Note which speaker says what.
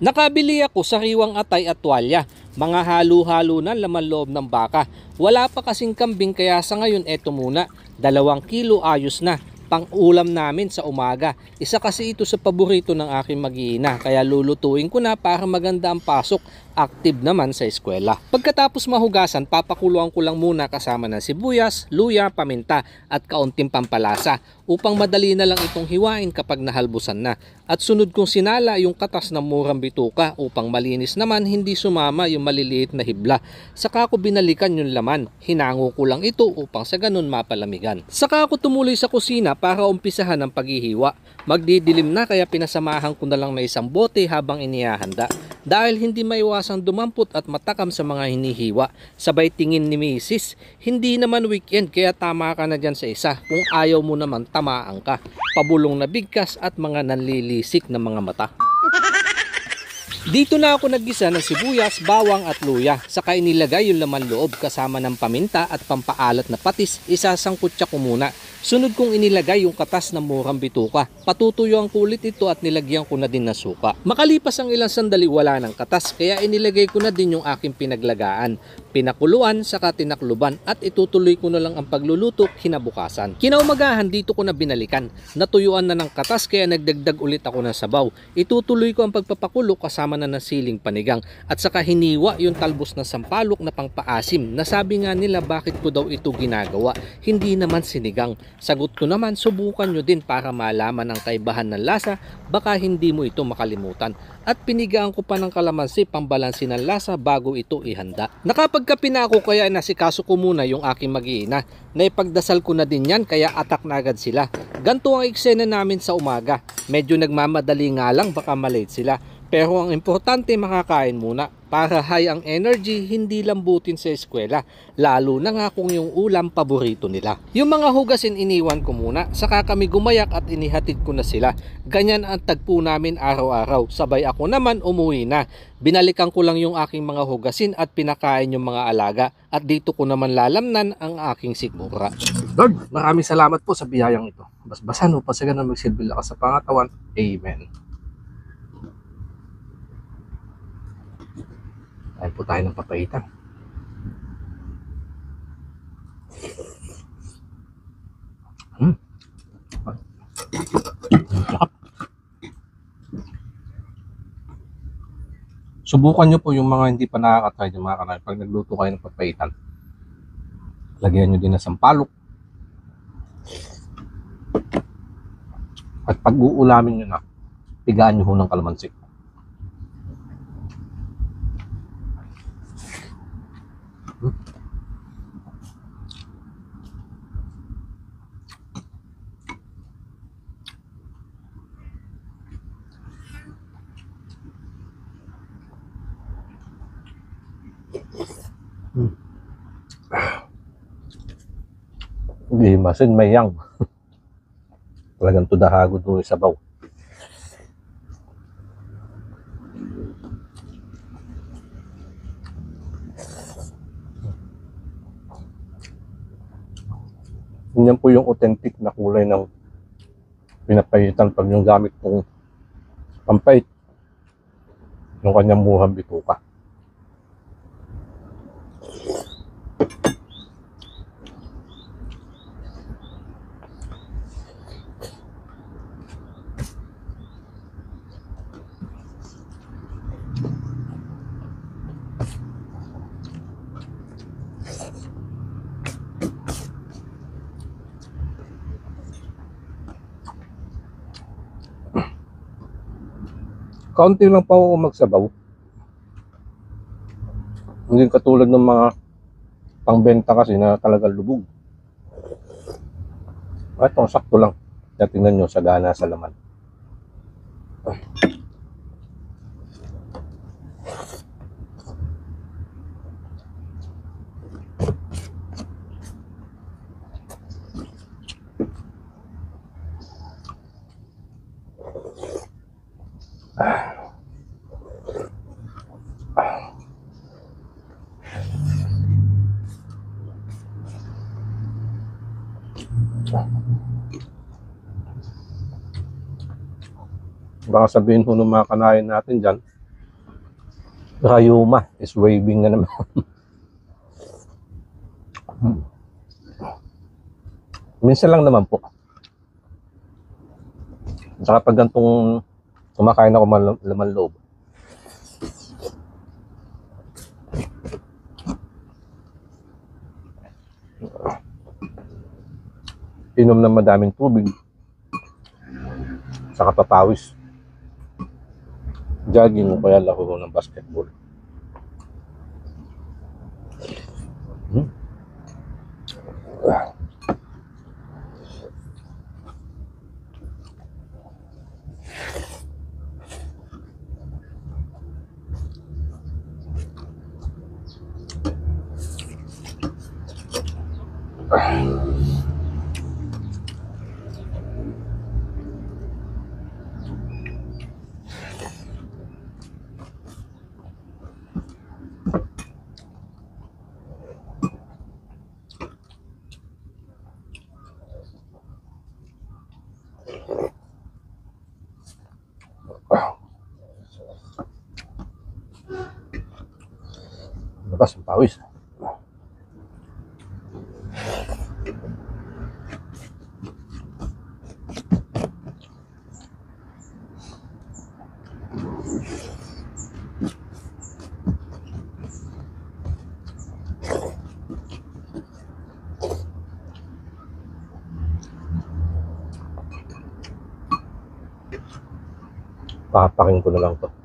Speaker 1: Nakabili ako sariwang atay at tuwalya. Mga halo-halo na laman loob ng baka. Wala pa kasing kambing kaya sa ngayon eto muna. 2 kilo ayos na. Pang ulam namin sa umaga. Isa kasi ito sa paborito ng aking mag-iina. Kaya lulutuin ko na para maganda ang pasok. Active naman sa eskwela. Pagkatapos mahugasan, papakuluan ko lang muna kasama ng sibuyas, luya, paminta at kaunting pampalasa upang madali na lang itong hiwain kapag nahalbusan na. At sunod kong sinala yung katas ng murang bituka upang malinis naman hindi sumama yung maliliit na hibla. Saka ko binalikan yung laman. Hinango ko lang ito upang sa ganun mapalamigan. Saka ako tumuloy sa kusina para umpisahan ang paghihiwa. Magdidilim na kaya pinasamahan ko na lang na isang bote habang inihahanda. Dahil hindi maiwasang dumampot at matakam sa mga hinihiwa. Sabay tingin ni Mrs. Hindi naman weekend kaya tama ka na dyan sa isa. Kung ayaw mo naman tamaan ka. Pabulong na bigkas at mga nanlilisik na mga mata. Dito na ako naggisa ng sibuyas, bawang at luya. Saka inilagay yung laman loob kasama ng paminta at pampaalat na patis. Isasangkutsa ko muna. Sunod kong inilagay yung katas ng murang bituka. Patutuyo ang kulit ito at nilagyan ko na din ng suka. Makalipas ang ilang sandali wala ng katas kaya inilagay ko na din yung aking pinaglagaan. Pinakuluan saka tinakluban at itutuloy ko na lang ang pagluluto kinabukasan. Kinaumagahan dito ko na binalikan. Natuyuan na ng katas kaya nagdagdag ulit ako ng sabaw. Itutuloy ko ang pagpapakulo kasama na ng siling panigang at saka hiniwa yung talbos na sampalok na pangpaasim na sabi nga nila bakit ko daw ito ginagawa. Hindi naman sinigang. Sagot ko naman, subukan nyo din para malaman ang kaibahan ng lasa, baka hindi mo ito makalimutan. At pinigaan ko pa ng kalamansi pambalansi ng lasa bago ito ihanda. Nakapagkape na ako kaya nasikaso ko muna yung aking mag-iina. Naipagdasal ko na din yan kaya atak na agad sila. Ganto ang eksena namin sa umaga. Medyo nagmamadali nga lang baka malate sila. Pero ang importante makakain muna para high ang energy, hindi lambutin sa eskwela. Lalo na nga kung yung ulam paborito nila. Yung mga hugasin iniwan ko muna, saka kami gumayak at inihatid ko na sila. Ganyan ang tagpo namin araw-araw. Sabay ako naman umuwi na. Binalikan ko lang yung aking mga hugasin at pinakain yung mga alaga. At dito ko naman lalamnan ang aking sigmura. Lord, maraming salamat po sa biyayang ito. Basbasan upang sa ganun magsilbi lakas sa pangatawan. Amen. Kain po tayo ng papaitan. Subukan nyo po yung mga hindi pa nakakatry yung mga kanay. Pag nagluto kayo ng papaitan, lagyan nyo din ng sampalok. At pag uulamin nyo na, pigaan nyo ho ng kalamansi. Hindi masin mayang. Talagang tudahagod mo yung sabaw. Yan po yung authentic na kulay ng pinapaitan pag yung gamit ng pampait yung kanyang murang bituka. Kaunti lang pa ako magsabaw. Hindi katulad ng mga pangbenta kasi na talagang lubog. Ito, sakto lang. Tingnan nyo, sagana sa laman. Baka sabihin po ng mga kanayan natin dyan, Rayuma is waving na naman. Minsan lang naman po. Saka pag gantong kumakain ako laman loob. Inom ng madaming tubig. Saka papawis. Jogging o kaya laro ng basketball. Labas ang pawis. Papaking ko na lang to.